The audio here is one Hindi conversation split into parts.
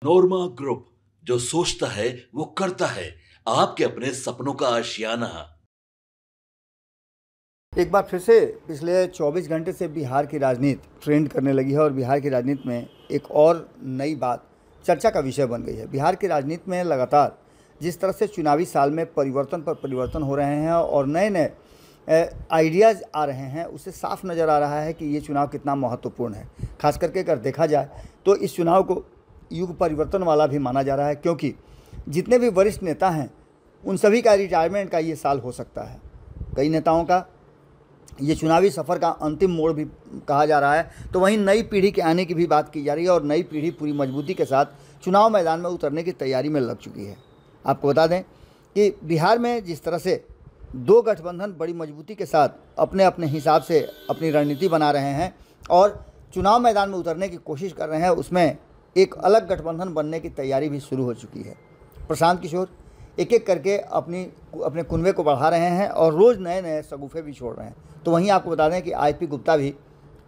नोरमा ग्रुप, जो सोचता है वो करता है। आपके अपने सपनों का आशियाना। एक बार फिर से पिछले 24 घंटे से बिहार की राजनीति ट्रेंड करने लगी है और बिहार की राजनीति में एक और नई बात चर्चा का विषय बन गई है। बिहार की राजनीति में लगातार जिस तरह से चुनावी साल में परिवर्तन पर परिवर्तन हो रहे हैं और नए नए आइडियाज़ आ रहे हैं, उससे साफ नज़र आ रहा है कि ये चुनाव कितना महत्वपूर्ण है। खास करके अगर देखा जाए तो इस चुनाव को युग परिवर्तन वाला भी माना जा रहा है, क्योंकि जितने भी वरिष्ठ नेता हैं उन सभी का रिटायरमेंट का ये साल हो सकता है। कई नेताओं का ये चुनावी सफ़र का अंतिम मोड़ भी कहा जा रहा है। तो वहीं नई पीढ़ी के आने की भी बात की जा रही है और नई पीढ़ी पूरी मजबूती के साथ चुनाव मैदान में उतरने की तैयारी में लग चुकी है। आपको बता दें कि बिहार में जिस तरह से दो गठबंधन बड़ी मजबूती के साथ अपने अपने हिसाब से अपनी रणनीति बना रहे हैं और चुनाव मैदान में उतरने की कोशिश कर रहे हैं, उसमें एक अलग गठबंधन बनने की तैयारी भी शुरू हो चुकी है। प्रशांत किशोर एक एक करके अपने कुनबे को बढ़ा रहे हैं और रोज़ नए नए शगुफे भी छोड़ रहे हैं। तो वहीं आपको बता दें कि आईपी गुप्ता भी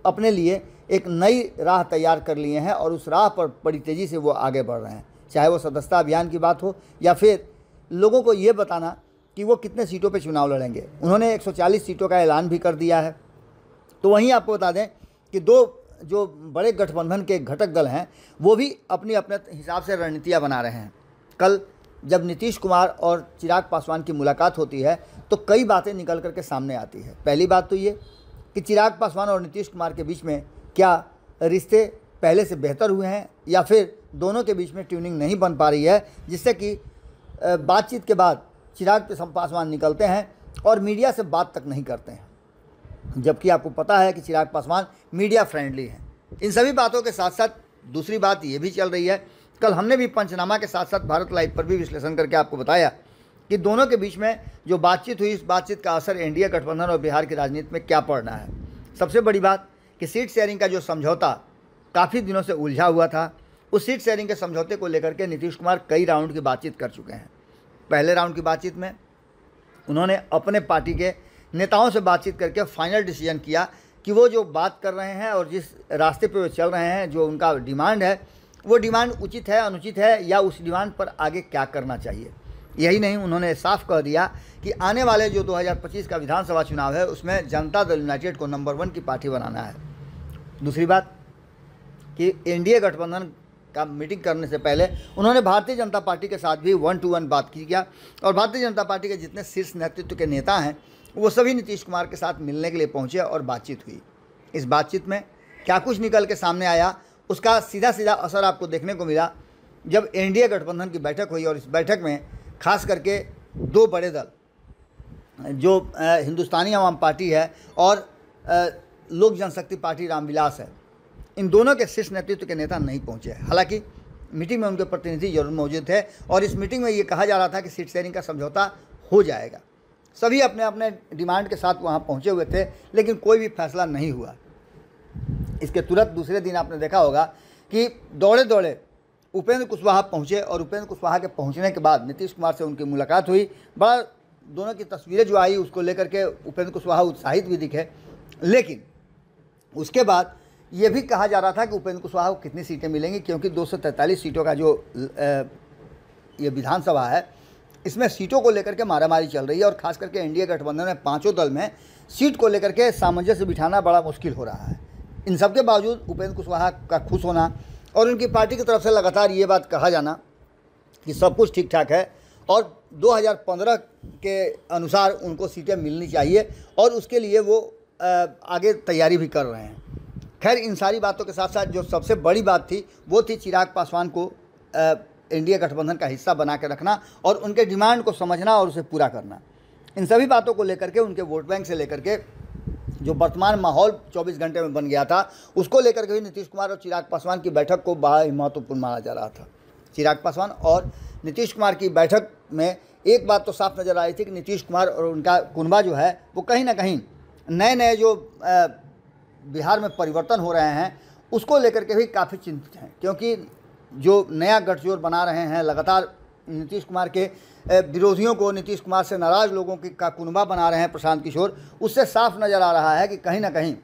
अपने लिए एक नई राह तैयार कर लिए हैं और उस राह पर बड़ी तेज़ी से वो आगे बढ़ रहे हैं। चाहे वो सदस्यता अभियान की बात हो या फिर लोगों को ये बताना कि वो कितने सीटों पे चुनाव लड़ेंगे। उन्होंने 140 सीटों का ऐलान भी कर दिया है। तो वहीं आपको बता दें कि दो जो बड़े गठबंधन के घटक दल हैं वो भी अपनी अपने हिसाब से रणनीतियाँ बना रहे हैं। कल जब नीतीश कुमार और चिराग पासवान की मुलाकात होती है तो कई बातें निकल करके सामने आती है। पहली बात तो ये कि चिराग पासवान और नीतीश कुमार के बीच में क्या रिश्ते पहले से बेहतर हुए हैं या फिर दोनों के बीच में ट्यूनिंग नहीं बन पा रही है, जिससे कि बातचीत के बाद चिराग पासवान निकलते हैं और मीडिया से बात तक नहीं करते हैं, जबकि आपको पता है कि चिराग पासवान मीडिया फ्रेंडली हैं। इन सभी बातों के साथ साथ दूसरी बात ये भी चल रही है, कल हमने भी पंचनामा के साथ साथ भारत लाइव पर भी विश्लेषण करके आपको बताया कि दोनों के बीच में जो बातचीत हुई, इस बातचीत का असर एनडीए गठबंधन और बिहार की राजनीति में क्या पड़ना है। सबसे बड़ी बात कि सीट शेयरिंग का जो समझौता काफ़ी दिनों से उलझा हुआ था, उस सीट शेयरिंग के समझौते को लेकर के नीतीश कुमार कई राउंड की बातचीत कर चुके हैं। पहले राउंड की बातचीत में उन्होंने अपने पार्टी के नेताओं से बातचीत करके फाइनल डिसीजन किया कि वो जो बात कर रहे हैं और जिस रास्ते पे वो चल रहे हैं, जो उनका डिमांड है, वो डिमांड उचित है, अनुचित है, या उस डिमांड पर आगे क्या करना चाहिए। यही नहीं, उन्होंने साफ कह दिया कि आने वाले जो 2025 का विधानसभा चुनाव है उसमें जनता दल यूनाइटेड को नंबर 1 की पार्टी बनाना है। दूसरी बात कि एनडीए गठबंधन का मीटिंग करने से पहले उन्होंने भारतीय जनता पार्टी के साथ भी 1-to-1 बात की गया और भारतीय जनता पार्टी के जितने शीर्ष नेतृत्व के नेता हैं वो सभी नीतीश कुमार के साथ मिलने के लिए पहुंचे और बातचीत हुई। इस बातचीत में क्या कुछ निकल के सामने आया, उसका सीधा सीधा असर आपको देखने को मिला जब एनडीए गठबंधन की बैठक हुई। और इस बैठक में खास करके दो बड़े दल जो हिंदुस्तानी आवाम पार्टी है और लोक जनशक्ति पार्टी रामविलास है, इन दोनों के शीर्ष नेतृत्व के नेता नहीं पहुंचे। हालांकि मीटिंग में उनके प्रतिनिधि जरूर मौजूद थे और इस मीटिंग में ये कहा जा रहा था कि सीट शेयरिंग का समझौता हो जाएगा। सभी अपने अपने डिमांड के साथ वहां पहुंचे हुए थे, लेकिन कोई भी फैसला नहीं हुआ। इसके तुरंत दूसरे दिन आपने देखा होगा कि दौड़े दौड़े उपेंद्र कुशवाहा पहुंचे और उपेंद्र कुशवाहा के पहुंचने के बाद नीतीश कुमार से उनकी मुलाकात हुई। बड़ा दोनों की तस्वीरें जो आई उसको लेकर के उपेंद्र कुशवाहा उत्साहित भी दिखे, लेकिन उसके बाद ये भी कहा जा रहा था कि उपेंद्र कुशवाहा को कितनी सीटें मिलेंगी, क्योंकि 243 सीटों का जो ये विधानसभा है इसमें सीटों को लेकर के मारामारी चल रही है और खास करके एनडीए गठबंधन में पांचों दल में सीट को लेकर के सामंजस्य बिठाना बड़ा मुश्किल हो रहा है। इन सब के बावजूद उपेंद्र कुशवाहा का खुश होना और उनकी पार्टी की तरफ से लगातार ये बात कहा जाना कि सब कुछ ठीक ठाक है और 2015 के अनुसार उनको सीटें मिलनी चाहिए और उसके लिए वो आगे तैयारी भी कर रहे हैं। खैर, इन सारी बातों के साथ साथ जो सबसे बड़ी बात थी वो थी चिराग पासवान को एनडीए गठबंधन का हिस्सा बना के रखना और उनके डिमांड को समझना और उसे पूरा करना। इन सभी बातों को लेकर के, उनके वोट बैंक से लेकर के जो वर्तमान माहौल 24 घंटे में बन गया था, उसको लेकर के भी नीतीश कुमार और चिराग पासवान की बैठक को बड़ा ही महत्वपूर्ण माना जा रहा था। चिराग पासवान और नीतीश कुमार की बैठक में एक बात तो साफ नज़र आई थी कि नीतीश कुमार और उनका कुनबा जो है वो कहीं ना कहीं नए नए जो बिहार में परिवर्तन हो रहे हैं उसको लेकर के भी काफ़ी चिंतित हैं, क्योंकि जो नया गठजोड़ बना रहे हैं लगातार नीतीश कुमार के विरोधियों को, नीतीश कुमार से नाराज़ लोगों का कुनबा बना रहे हैं प्रशांत किशोर, उससे साफ नज़र आ रहा है कि कहीं ना कहीं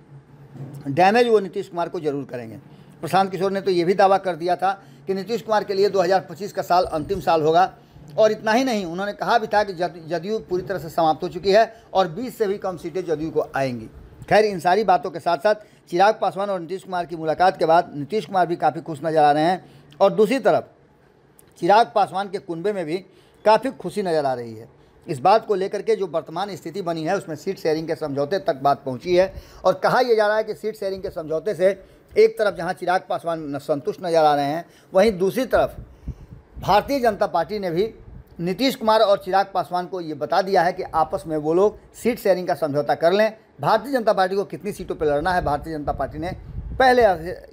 डैमेज वो नीतीश कुमार को जरूर करेंगे। प्रशांत किशोर ने तो ये भी दावा कर दिया था कि नीतीश कुमार के लिए 2025 का साल अंतिम साल होगा। और इतना ही नहीं, उन्होंने कहा भी था कि जदयू पूरी तरह से समाप्त हो चुकी है और 20 से भी कम सीटें जदयू को आएंगी। खैर, इन सारी बातों के साथ साथ चिराग पासवान और नीतीश कुमार की मुलाकात के बाद नीतीश कुमार भी काफ़ी खुश नज़र आ रहे हैं और दूसरी तरफ चिराग पासवान के कुनबे में भी काफ़ी खुशी नज़र आ रही है। इस बात को लेकर के जो वर्तमान स्थिति बनी है उसमें सीट शेयरिंग के समझौते तक बात पहुंची है और कहा यह जा रहा है कि सीट शेयरिंग के समझौते से एक तरफ जहां चिराग पासवान संतुष्ट नज़र आ रहे हैं, वहीं दूसरी तरफ भारतीय जनता पार्टी ने भी नीतीश कुमार और चिराग पासवान को ये बता दिया है कि आपस में वो लोग सीट शेयरिंग का समझौता कर लें। भारतीय जनता पार्टी को कितनी सीटों पर लड़ना है भारतीय जनता पार्टी ने पहले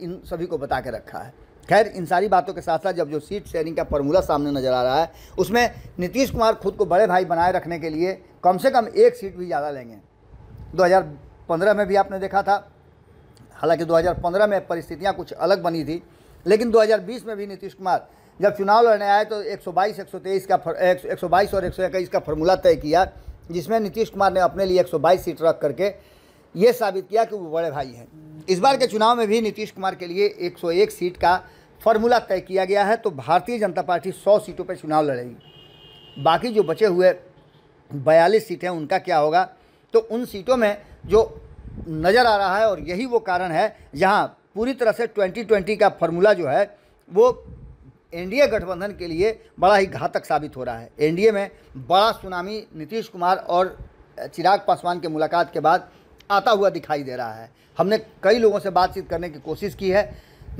इन सभी को बता के रखा है। खैर, इन सारी बातों के साथ साथ जब जो सीट शेयरिंग का फॉर्मूला सामने नज़र आ रहा है उसमें नीतीश कुमार खुद को बड़े भाई बनाए रखने के लिए कम से कम एक सीट भी ज़्यादा लेंगे। 2015 में भी आपने देखा था, हालांकि 2015 में परिस्थितियां कुछ अलग बनी थी, लेकिन 2020 में भी नीतीश कुमार जब चुनाव लड़ने आए तो 122 और 121 का फॉर्मूला तय किया, जिसमें नीतीश कुमार ने अपने लिए 122 सीट रख करके ये साबित किया कि वो बड़े भाई हैं। इस बार के चुनाव में भी नीतीश कुमार के लिए 101 सीट का फॉर्मूला तय किया गया है, तो भारतीय जनता पार्टी 100 सीटों पर चुनाव लड़ेगी। बाकी जो बचे हुए 42 सीटें उनका क्या होगा, तो उन सीटों में जो नज़र आ रहा है और यही वो कारण है जहां पूरी तरह से 2020 का फॉर्मूला जो है वो एनडीए गठबंधन के लिए बड़ा ही घातक साबित हो रहा है। एनडीए में बड़ा सुनामी नीतीश कुमार और चिराग पासवान के मुलाकात के बाद आता हुआ दिखाई दे रहा है। हमने कई लोगों से बातचीत करने की कोशिश की है,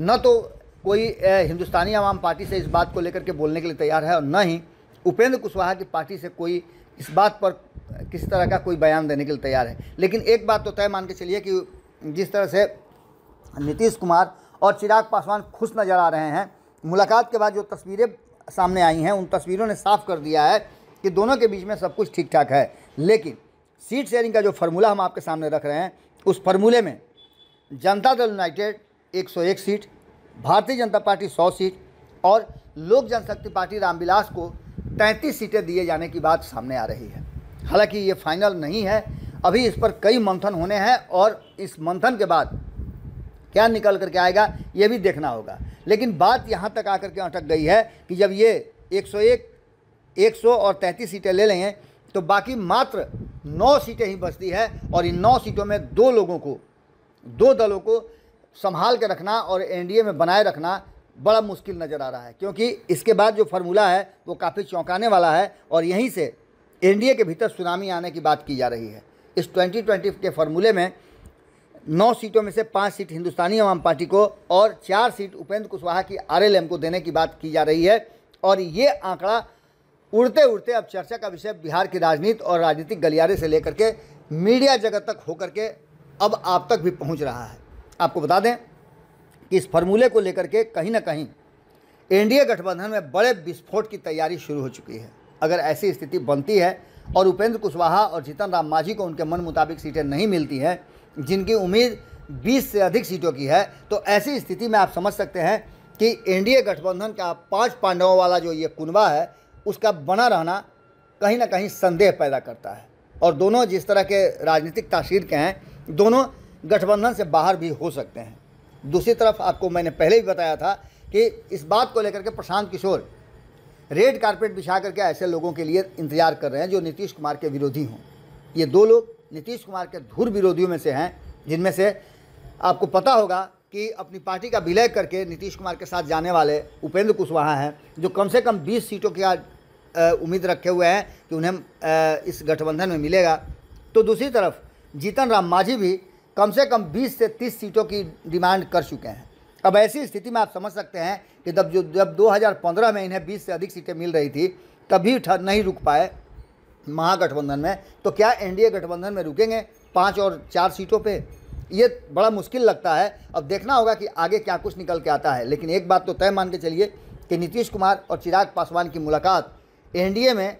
न तो कोई हिंदुस्तानी आवाम पार्टी से इस बात को लेकर के बोलने के लिए तैयार है और न ही उपेंद्र कुशवाहा की पार्टी से कोई इस बात पर किसी तरह का कोई बयान देने के लिए तैयार है। लेकिन एक बात तो तय मान के चलिए कि जिस तरह से नीतीश कुमार और चिराग पासवान खुश नज़र आ रहे हैं, मुलाकात के बाद जो तस्वीरें सामने आई हैं उन तस्वीरों ने साफ कर दिया है कि दोनों के बीच में सब कुछ ठीक ठाक है। लेकिन सीट शेयरिंग का जो फार्मूला हम आपके सामने रख रहे हैं, उस फार्मूले में Janata Dal United 101 seat, Bharatiya Janata party 100 seat और लोक जनशक्ति पार्टी रामविलास को 33 सीटें दिए जाने की बात सामने आ रही है। हालांकि ये फाइनल नहीं है, अभी इस पर कई मंथन होने हैं और इस मंथन के बाद क्या निकल करके आएगा ये भी देखना होगा। लेकिन बात यहाँ तक आकर के अटक गई है कि जब ये 101, 100 और 33 सीटें ले लेंगे तो बाकी मात्र 9 सीटें ही बचती है और इन 9 सीटों में दो दलों को संभाल के रखना और एनडीए में बनाए रखना बड़ा मुश्किल नज़र आ रहा है, क्योंकि इसके बाद जो फार्मूला है वो काफ़ी चौंकाने वाला है और यहीं से एनडीए के भीतर सुनामी आने की बात की जा रही है। इस 2020 के फार्मूले में 9 सीटों में से 5 सीट हिंदुस्तानी आवाम पार्टी को और 4 सीट उपेंद्र कुशवाहा की आरएलएम को देने की बात की जा रही है और ये आंकड़ा उड़ते उड़ते अब चर्चा का विषय बिहार की राजनीति और राजनीतिक गलियारे से लेकर के मीडिया जगत तक होकर के अब आप तक भी पहुंच रहा है। आपको बता दें कि इस फार्मूले को लेकर के कहीं ना कहीं एनडीए गठबंधन में बड़े विस्फोट की तैयारी शुरू हो चुकी है। अगर ऐसी स्थिति बनती है और उपेंद्र कुशवाहा और जीतन राम मांझी को उनके मन मुताबिक सीटें नहीं मिलती हैं, जिनकी उम्मीद 20 से अधिक सीटों की है, तो ऐसी स्थिति में आप समझ सकते हैं कि एनडीए गठबंधन का 5 पांडवों वाला जो ये कुनबा है उसका बना रहना कहीं ना कहीं संदेह पैदा करता है और दोनों जिस तरह के राजनीतिक तासीर के हैं, दोनों गठबंधन से बाहर भी हो सकते हैं। दूसरी तरफ आपको मैंने पहले भी बताया था कि इस बात को लेकर के प्रशांत किशोर रेड कारपेट बिछा करके ऐसे लोगों के लिए इंतजार कर रहे हैं जो नीतीश कुमार के विरोधी हों। ये 2 लोग नीतीश कुमार के धुर विरोधियों में से हैं, जिनमें से आपको पता होगा कि अपनी पार्टी का विलय करके नीतीश कुमार के साथ जाने वाले उपेंद्र कुशवाहा हैं, जो कम से कम 20 सीटों की उम्मीद रखे हुए हैं कि उन्हें इस गठबंधन में मिलेगा। तो दूसरी तरफ जीतन राम मांझी भी कम से कम 20 से 30 सीटों की डिमांड कर चुके हैं। अब ऐसी स्थिति में आप समझ सकते हैं कि जब 2015 में इन्हें 20 से अधिक सीटें मिल रही थी तभी नहीं रुक पाए महागठबंधन में, तो क्या एनडीए गठबंधन में रुकेंगे 5 और 4 सीटों पे? ये बड़ा मुश्किल लगता है। अब देखना होगा कि आगे क्या कुछ निकल के आता है। लेकिन एक बात तो तय मान के चलिए कि नीतीश कुमार और चिराग पासवान की मुलाकात एनडीए में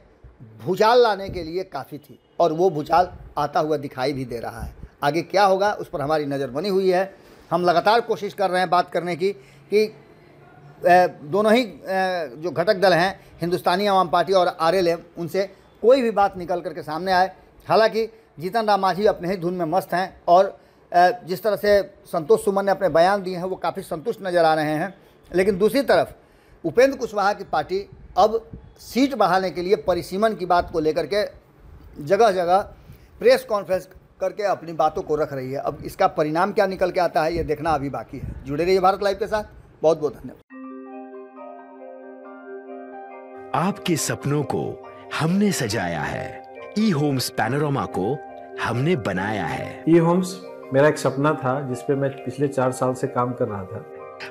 भूचाल लाने के लिए काफ़ी थी और वो भूचाल आता हुआ दिखाई भी दे रहा है। आगे क्या होगा उस पर हमारी नज़र बनी हुई है। हम लगातार कोशिश कर रहे हैं बात करने की कि दोनों ही जो घटक दल हैं हिंदुस्तानी आवाम पार्टी और आरएलएम, उनसे कोई भी बात निकल करके सामने आए। हालांकि जीतन राम मांझी अपने ही धुन में मस्त हैं और जिस तरह से संतोष सुमन ने अपने बयान दिए हैं वो काफ़ी संतुष्ट नज़र आ रहे हैं। लेकिन दूसरी तरफ उपेंद्र कुशवाहा की पार्टी अब सीट बढ़ाने के लिए परिसीमन की बात को लेकर के जगह जगह प्रेस कॉन्फ्रेंस करके अपनी बातों को रख रही है। अब इसका परिणाम क्या निकल के आता है ये देखना अभी बाकी है। जुड़े रहिए भारत लाइव के साथ। बहुत बहुत धन्यवाद। आपके सपनों को हमने सजाया है, ई होम्स पैनोरामा को हमने बनाया है। ई होम्स मेरा एक सपना था जिस पे मैं पिछले 4 साल से काम कर रहा था।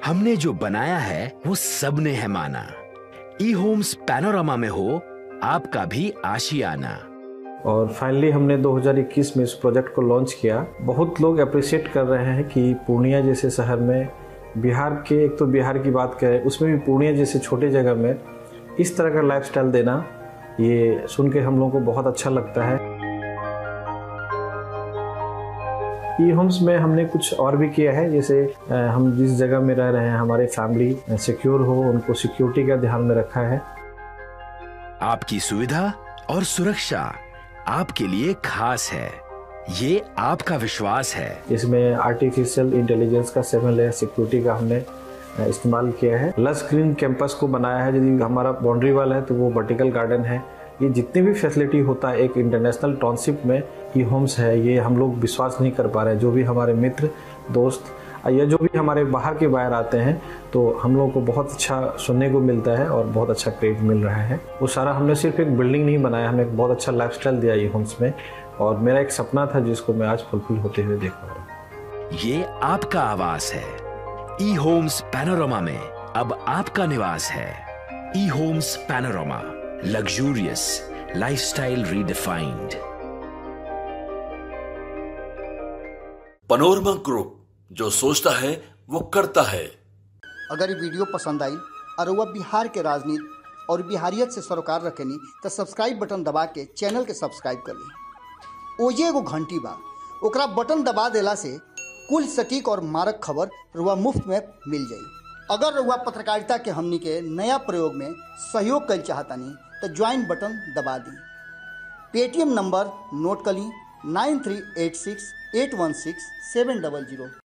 हमने जो बनाया है वो सबने है माना। ई होम्स पैनोरामा में हो आपका भी आशियाना। और फाइनली हमने 2021 में इस प्रोजेक्ट को लॉन्च किया। बहुत लोग अप्रिशिएट कर रहे हैं कि पूर्णिया जैसे शहर में, बिहार के, एक तो बिहार की बात करें उसमें भी पूर्णिया जैसे छोटे जगह में इस तरह का लाइफस्टाइल देना, ये सुन के हम लोगों को बहुत अच्छा लगता है। ई होम्स में हमने कुछ और भी किया है, जैसे हम जिस जगह में रह रहे हैं हमारे फैमिली सिक्योर हो, उनको सिक्योरिटी का ध्यान में रखा है। आपकी सुविधा और सुरक्षा आपके लिए खास है, ये आपका विश्वास है। इसमें आर्टिफिशियल इंटेलिजेंस का 7 लेयर सिक्योरिटी का हमने इस्तेमाल किया है। लस ग्रीन कैंपस को बनाया है। यदि हमारा बाउंड्री वाल है तो वो वर्टिकल गार्डन है। ये जितनी भी फैसिलिटी होता है एक इंटरनेशनल टाउनशिप में, ई होम्स है, ये हम लोग विश्वास नहीं कर पा रहे हैं। जो भी हमारे मित्र दोस्त या जो भी हमारे बाहर के बाहर आते हैं तो हम लोगों को बहुत अच्छा सुनने को मिलता है और बहुत अच्छा क्रेडिट मिल रहा है। वो सारा हमने सिर्फ एक बिल्डिंग नहीं बनाया, हमें एक बहुत अच्छा लाइफस्टाइल दिया ई होम्स में, और मेरा एक सपना था जिसको मैं आज फुलफिल होते हुए देख पा रहा हूँ। ये आपका आवास है। ई होम्स पैनोरामा में अब आपका निवास है। E Homes Panorama, luxurious lifestyle redefined. Panorama group, जो सोचता है वो करता है। अगर ये वीडियो पसंद आई और वह बिहार के राजनीति और बिहारियत से सरोकार रखेनी तो सब्सक्राइब बटन दबा के चैनल के सब्सक्राइब कर ली। ओजे एगो घंटी बा, ओकरा बटन दबा देला से कुल सटीक और मारक खबर रुआ मुफ्त में मिल जाई। अगर रुआ पत्रकारिता के हमनी के नया प्रयोग में सहयोग कर चाहतानी तो ज्वाइन बटन दबा दी। पेटीएम नंबर नोट कर ली 9386 816 700।